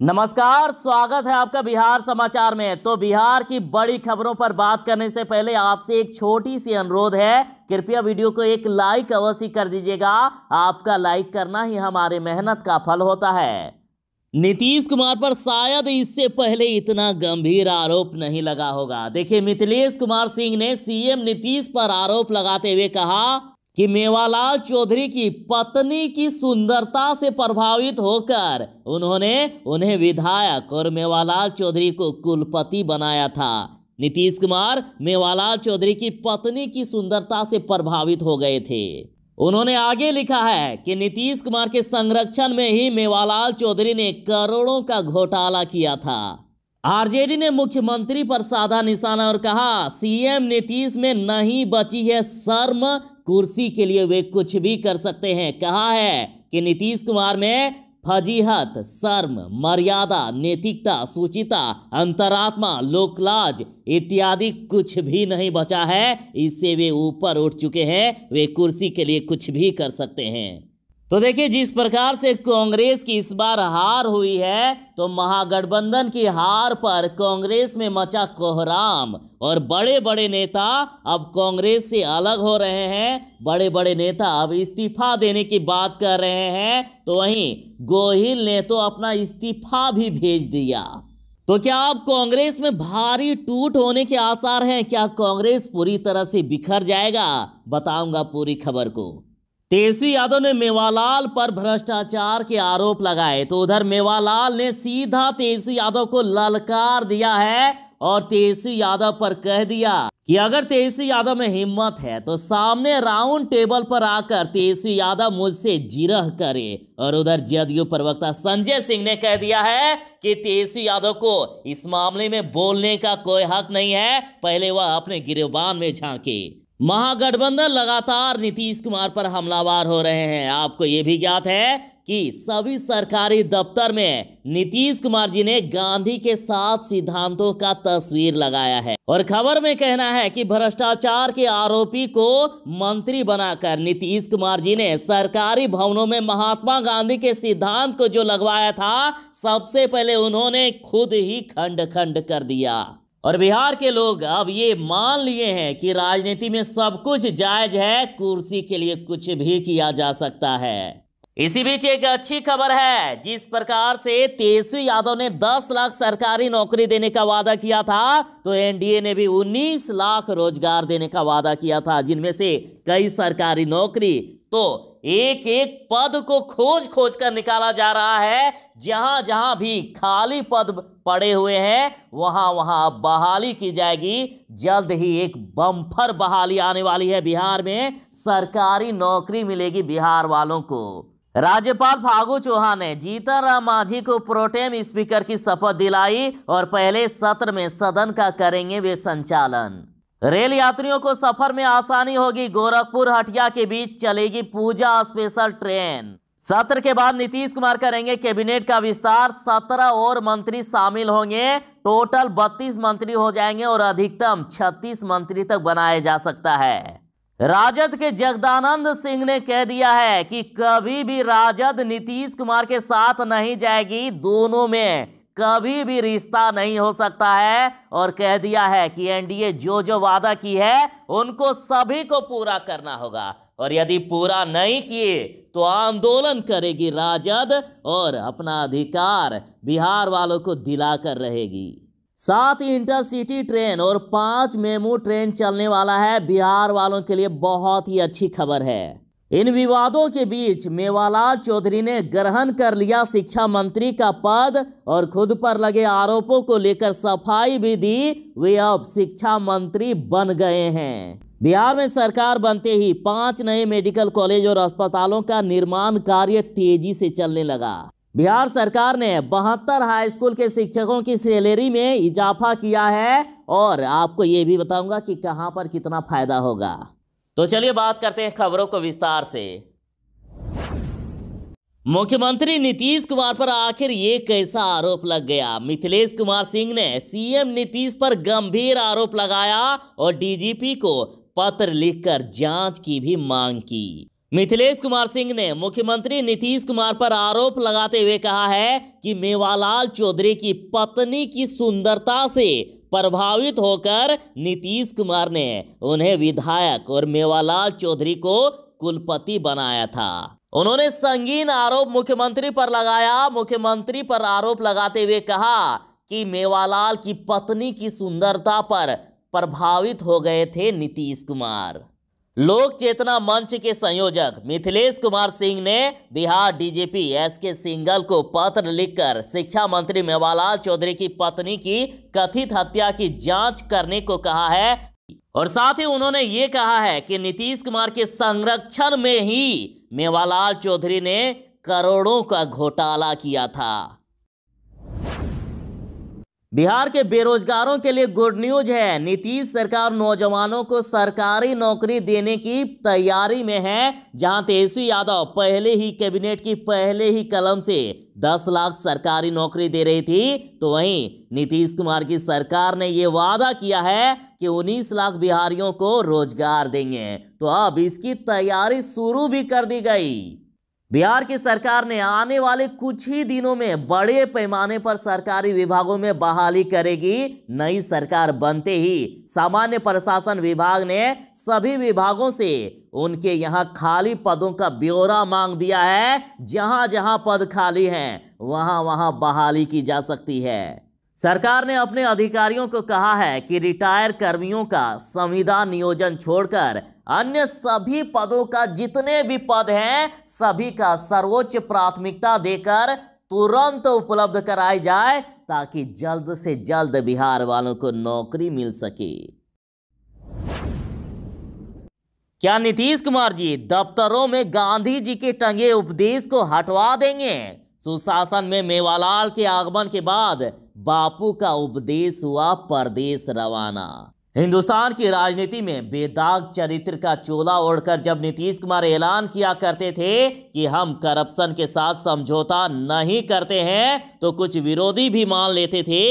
नमस्कार, स्वागत है आपका बिहार समाचार में। तो बिहार की बड़ी खबरों पर बात करने से पहले आपसे एक छोटी सी अनुरोध है, कृपया वीडियो को एक लाइक अवश्य कर दीजिएगा। आपका लाइक करना ही हमारे मेहनत का फल होता है। नीतीश कुमार पर शायद इससे पहले इतना गंभीर आरोप नहीं लगा होगा। देखिए, मिथिलेश कुमार सिंह ने सीएम नीतीश पर आरोप लगाते हुए कहा कि मेवालाल चौधरी की पत्नी की सुंदरता से प्रभावित होकर उन्होंने उन्हें विधायक और मेवालाल चौधरी को कुलपति बनाया था। नीतीश कुमार मेवालाल चौधरी की पत्नी की सुंदरता से प्रभावित हो गए थे। उन्होंने आगे लिखा है कि नीतीश कुमार के संरक्षण में ही मेवालाल चौधरी ने करोड़ों का घोटाला किया था। आरजेडी ने मुख्यमंत्री पर साधा निशाना और कहा, सीएम नीतीश में नहीं बची है शर्म, कुर्सी के लिए वे कुछ भी कर सकते हैं। कहा है कि नीतीश कुमार में फजीहत, शर्म, मर्यादा, नैतिकता, सुचिता, अंतरात्मा, लोकलाज इत्यादि कुछ भी नहीं बचा है। इससे वे ऊपर उठ चुके हैं, वे कुर्सी के लिए कुछ भी कर सकते हैं। तो देखिए, जिस प्रकार से कांग्रेस की इस बार हार हुई है, तो महागठबंधन की हार पर कांग्रेस में मचा कोहराम और बड़े बड़े नेता अब कांग्रेस से अलग हो रहे हैं। बड़े बड़े नेता अब इस्तीफा देने की बात कर रहे हैं। तो वहीं गोहिल ने तो अपना इस्तीफा भी भेज दिया। तो क्या अब कांग्रेस में भारी टूट होने के आसार हैं? क्या कांग्रेस पूरी तरह से बिखर जाएगा? बताऊंगा पूरी खबर को। तेजस्वी यादव ने मेवालाल पर भ्रष्टाचार के आरोप लगाए, तो उधर मेवालाल ने सीधा तेजस्वी यादव को ललकार दिया है और तेजस्वी यादव पर कह दिया कि अगर तेजस्वी यादव में हिम्मत है तो सामने राउंड टेबल पर आकर तेजस्वी यादव मुझसे जिरह करे। और उधर जदयू प्रवक्ता संजय सिंह ने कह दिया है कि तेजस्वी यादव को इस मामले में बोलने का कोई हक नहीं है, पहले वह अपने गिरबान में झांके। महागठबंधन लगातार नीतीश कुमार पर हमलावर हो रहे हैं। आपको यह भी ज्ञात है कि सभी सरकारी दफ्तर में नीतीश कुमार जी ने गांधी के 7 सिद्धांतों का तस्वीर लगाया है और खबर में कहना है कि भ्रष्टाचार के आरोपी को मंत्री बनाकर नीतीश कुमार जी ने सरकारी भवनों में महात्मा गांधी के सिद्धांत को जो लगवाया था, सबसे पहले उन्होंने खुद ही खंड खंड कर दिया। और बिहार के लोग अब ये मान लिए हैं कि राजनीति में सब कुछ जायज है, कुर्सी के लिए कुछ भी किया जा सकता है। इसी बीच एक अच्छी खबर है, जिस प्रकार से तेजस्वी यादव ने 10 लाख सरकारी नौकरी देने का वादा किया था, तो एनडीए ने भी 19 लाख रोजगार देने का वादा किया था, जिनमें से कई सरकारी नौकरी तो एक एक पद को खोज खोज कर निकाला जा रहा है। जहां जहां भी खाली पद पड़े हुए हैं, वहां वहां बहाली की जाएगी। जल्द ही एक बम्पर बहाली आने वाली है। बिहार में सरकारी नौकरी मिलेगी बिहार वालों को। राज्यपाल फागू चौहान ने जीतन राम मांझी को प्रोटेम स्पीकर की शपथ दिलाई और पहले सत्र में सदन का करेंगे वे संचालन। रेल यात्रियों को सफर में आसानी होगी। गोरखपुर हटिया के बीच चलेगी पूजा स्पेशल ट्रेन। सत्र के बाद नीतीश कुमार करेंगे कैबिनेट का विस्तार। 17 और मंत्री शामिल होंगे। टोटल 32 मंत्री हो जाएंगे और अधिकतम 36 मंत्री तक बनाया जा सकता है। राजद के जगदानंद सिंह ने कह दिया है कि कभी भी राजद नीतीश कुमार के साथ नहीं जाएगी, दोनों में कभी भी रिश्ता नहीं हो सकता है। और कह दिया है कि एनडीए जो जो वादा की है उनको सभी को पूरा करना होगा, और यदि पूरा नहीं किए तो आंदोलन करेगी राजद और अपना अधिकार बिहार वालों को दिलाकर रहेगी। 7 इंटरसिटी ट्रेन और 5 मेमू ट्रेन चलने वाला है। बिहार वालों के लिए बहुत ही अच्छी खबर है। इन विवादों के बीच मेवालाल चौधरी ने ग्रहण कर लिया शिक्षा मंत्री का पद और खुद पर लगे आरोपों को लेकर सफाई भी दी। वे अब शिक्षा मंत्री बन गए हैं। बिहार में सरकार बनते ही 5 नए मेडिकल कॉलेज और अस्पतालों का निर्माण कार्य तेजी से चलने लगा। बिहार सरकार ने 72 हाई स्कूल के शिक्षकों की सैलरी में इजाफा किया है और आपको ये भी बताऊंगा कि कहां पर कितना फायदा होगा। तो चलिए बात करते हैं खबरों को विस्तार से। मुख्यमंत्री नीतीश कुमार पर आखिर ये कैसा आरोप लग गया? मिथिलेश कुमार सिंह ने सीएम नीतीश पर गंभीर आरोप लगाया और डीजीपी को पत्र लिखकर जांच की भी मांग की। मिथिलेश कुमार सिंह ने मुख्यमंत्री नीतीश कुमार पर आरोप लगाते हुए कहा है कि मेवालाल चौधरी की पत्नी की सुंदरता से प्रभावित होकर नीतीश कुमार ने उन्हें विधायक और मेवालाल चौधरी को कुलपति बनाया था। उन्होंने संगीन आरोप मुख्यमंत्री पर लगाया। मुख्यमंत्री पर आरोप लगाते हुए कहा कि मेवालाल की पत्नी की सुंदरता पर प्रभावित हो गए थे नीतीश कुमार। लोक चेतना मंच के संयोजक मिथिलेश कुमार सिंह ने बिहार डीजीपी एसके सिंघल को पत्र लिखकर शिक्षा मंत्री मेवालाल चौधरी की पत्नी की कथित हत्या की जांच करने को कहा है और साथ ही उन्होंने ये कहा है कि नीतीश कुमार के संरक्षण में ही मेवालाल चौधरी ने करोड़ों का घोटाला किया था। बिहार के बेरोजगारों के लिए गुड न्यूज है। नीतीश सरकार नौजवानों को सरकारी नौकरी देने की तैयारी में है। जहां तेजस्वी यादव पहले ही कैबिनेट की पहले ही कलम से 10 लाख सरकारी नौकरी दे रही थी, तो वहीं नीतीश कुमार की सरकार ने यह वादा किया है कि 19 लाख बिहारियों को रोजगार देंगे। तो अब इसकी तैयारी शुरू भी कर दी गई। बिहार की सरकार ने आने वाले कुछ ही दिनों में बड़े पैमाने पर सरकारी विभागों में बहाली करेगी। नई सरकार बनते ही सामान्य प्रशासन विभाग ने सभी विभागों से उनके यहां खाली पदों का ब्यौरा मांग दिया है। जहां जहां पद खाली हैं वहां वहां बहाली की जा सकती है। सरकार ने अपने अधिकारियों को कहा है कि रिटायर कर्मियों का संविदा नियोजन छोड़कर अन्य सभी पदों का जितने भी पद हैं सभी का सर्वोच्च प्राथमिकता देकर तुरंत उपलब्ध कराई जाए ताकि जल्द से जल्द बिहार वालों को नौकरी मिल सके। क्या नीतीश कुमार जी दफ्तरों में गांधी जी के टंगे उपदेश को हटवा देंगे? सुशासन में मेवालाल के आगमन के बाद बापू का उपदेश हुआ परदेश रवाना। हिंदुस्तान की राजनीति में बेदाग चरित्र का चोला ओढ़कर जब नीतीश कुमार ऐलान किया करते थे कि हम करप्शन के साथ समझौता नहीं करते हैं, तो कुछ विरोधी भी मान लेते थे।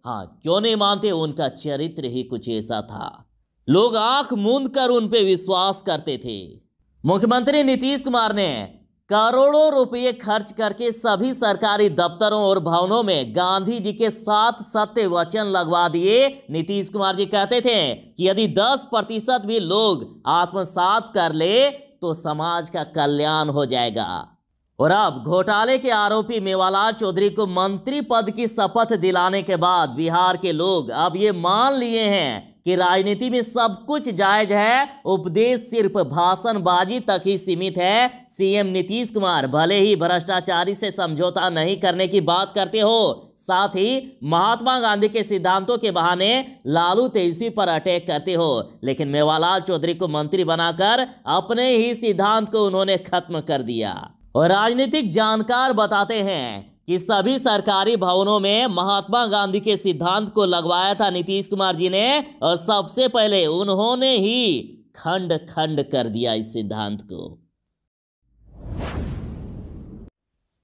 हाँ, क्यों नहीं मानते? उनका चरित्र ही कुछ ऐसा था। लोग आंख मूंद कर उन पे विश्वास करते थे। मुख्यमंत्री नीतीश कुमार ने करोड़ों रुपए खर्च करके सभी सरकारी दफ्तरों और भवनों में गांधी जी के 7 सत्य वचन लगवा दिए। नीतीश कुमार जी कहते थे कि यदि 10% भी लोग आत्मसात कर ले तो समाज का कल्याण हो जाएगा। और अब घोटाले के आरोपी मेवालाल चौधरी को मंत्री पद की शपथ दिलाने के बाद बिहार के लोग अब ये मान लिए हैं कि राजनीति में सब कुछ जायज है, उपदेश सिर्फ भाषणबाजी तक ही सीमित है। सीएम नीतीश कुमार भले ही भ्रष्टाचारी से समझौता नहीं करने की बात करते हो, साथ ही महात्मा गांधी के सिद्धांतों के बहाने लालू तेजस्वी पर अटैक करते हो, लेकिन मेवालाल चौधरी को मंत्री बनाकर अपने ही सिद्धांत को उन्होंने खत्म कर दिया। और राजनीतिक जानकार बताते हैं कि सभी सरकारी भवनों में महात्मा गांधी के सिद्धांत को लगवाया था नीतीश कुमार जी ने, और सबसे पहले उन्होंने ही खंड खंड कर दिया इस सिद्धांत को।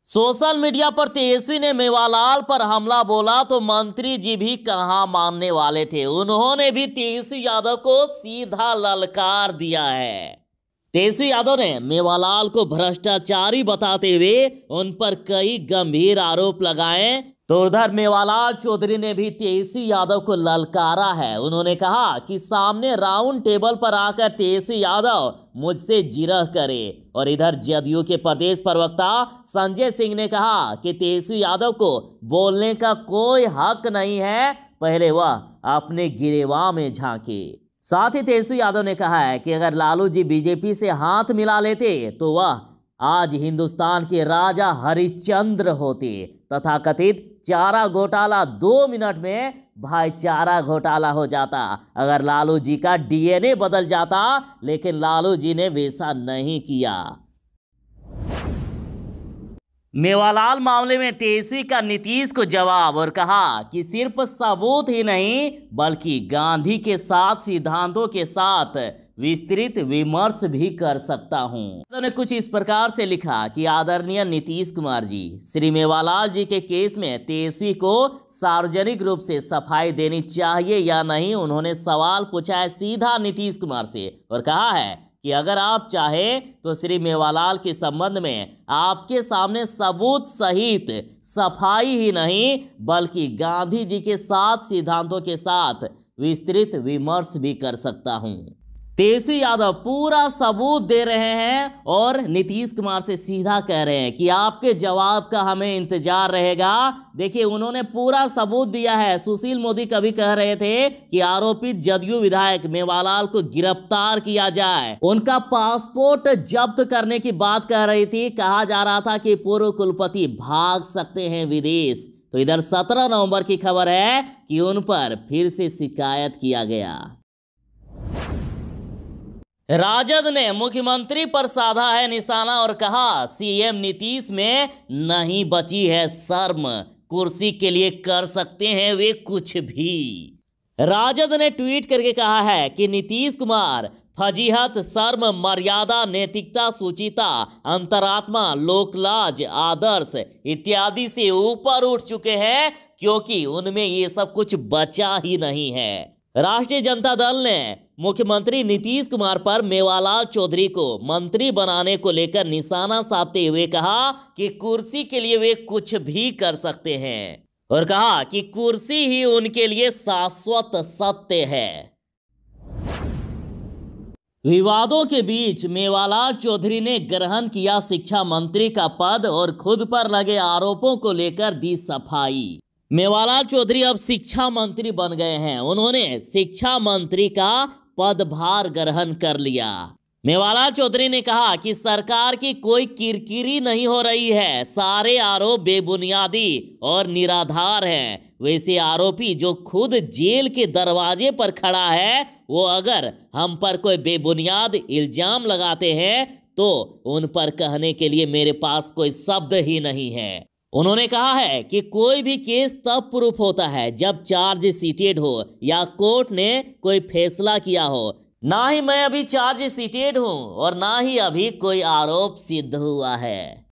सोशल मीडिया पर तेजस्वी ने मेवालाल पर हमला बोला तो मंत्री जी भी कहां मानने वाले थे। उन्होंने भी तेजस्वी यादव को सीधा ललकार दिया है। तेजस्वी यादव ने मेवालाल को भ्रष्टाचारी बताते हुए उन पर कई गंभीर आरोप लगाए। तो उधर मेवालाल चौधरी ने भी तेजस्वी यादव को ललकारा है। उन्होंने कहा कि सामने राउंड टेबल पर आकर तेजस्वी यादव मुझसे जिरह करे। और इधर जदयू के प्रदेश प्रवक्ता संजय सिंह ने कहा कि तेजस्वी यादव को बोलने का कोई हक नहीं है, पहले वह अपने गिरेबान में झांके। साथ ही तेजस्वी यादव ने कहा है कि अगर लालू जी बीजेपी से हाथ मिला लेते तो वह आज हिंदुस्तान के राजा हरिश्चंद्र होते। तथाकथित चारा घोटाला 2 मिनट में भाईचारा घोटाला हो जाता अगर लालू जी का डीएनए बदल जाता, लेकिन लालू जी ने वैसा नहीं किया। मेवालाल मामले में तेजस्वी का नीतीश को जवाब, और कहा कि सिर्फ सबूत ही नहीं बल्कि गांधी के 7 सिद्धांतों के साथ विस्तृत विमर्श भी कर सकता हूं। उन्होंने कुछ इस प्रकार से लिखा कि आदरणीय नीतीश कुमार जी, श्री मेवालाल जी के केस में तेजस्वी को सार्वजनिक रूप से सफाई देनी चाहिए या नहीं, उन्होंने सवाल पूछा है सीधा नीतीश कुमार से और कहा है कि अगर आप चाहे तो श्री मेवालाल के संबंध में आपके सामने सबूत सहित सफाई ही नहीं बल्कि गांधी जी के 7 सिद्धांतों के साथ विस्तृत विमर्श भी कर सकता हूं। तेजस्वी यादव पूरा सबूत दे रहे हैं और नीतीश कुमार से सीधा कह रहे हैं कि आपके जवाब का हमें इंतजार रहेगा। देखिए, उन्होंने पूरा सबूत दिया है। सुशील मोदी कभी कह रहे थे कि आरोपित जदयू विधायक मेवालाल को गिरफ्तार किया जाए, उनका पासपोर्ट जब्त करने की बात कह रही थी। कहा जा रहा था कि पूर्व कुलपति भाग सकते हैं विदेश। तो इधर 17 नवंबर की खबर है कि उन पर फिर से शिकायत किया गया। राजद ने मुख्यमंत्री पर साधा है निशाना और कहा सीएम नीतीश में नहीं बची है शर्म, कुर्सी के लिए कर सकते हैं वे कुछ भी। राजद ने ट्वीट करके कहा है कि नीतीश कुमार फजीहत, शर्म, मर्यादा, नैतिकता, सुचिता, अंतरात्मा, लोकलाज, आदर्श इत्यादि से ऊपर उठ चुके हैं क्योंकि उनमें ये सब कुछ बचा ही नहीं है। राष्ट्रीय जनता दल ने मुख्यमंत्री नीतीश कुमार पर मेवालाल चौधरी को मंत्री बनाने को लेकर निशाना साधते हुए कहा कि कुर्सी के लिए वे कुछ भी कर सकते हैं और कहा कि कुर्सी ही उनके लिए शाश्वत सत्य है। विवादों के बीच मेवालाल चौधरी ने ग्रहण किया शिक्षा मंत्री का पद और खुद पर लगे आरोपों को लेकर दी सफाई। मेवालाल चौधरी अब शिक्षा मंत्री बन गए हैं। उन्होंने शिक्षा मंत्री का पदभार ग्रहण कर लिया। मेवालाल चौधरी ने कहा कि सरकार की कोई किरकिरी नहीं हो रही है, सारे आरोप बेबुनियादी और निराधार हैं। वैसे आरोपी जो खुद जेल के दरवाजे पर खड़ा है, वो अगर हम पर कोई बेबुनियाद इल्जाम लगाते हैं तो उन पर कहने के लिए मेरे पास कोई शब्द ही नहीं है। उन्होंने कहा है कि कोई भी केस तब प्रूफ होता है जब चार्ज सीटेड हो या कोर्ट ने कोई फैसला किया हो। ना ही मैं अभी चार्ज सीटेड हूं और ना ही अभी कोई आरोप सिद्ध हुआ है।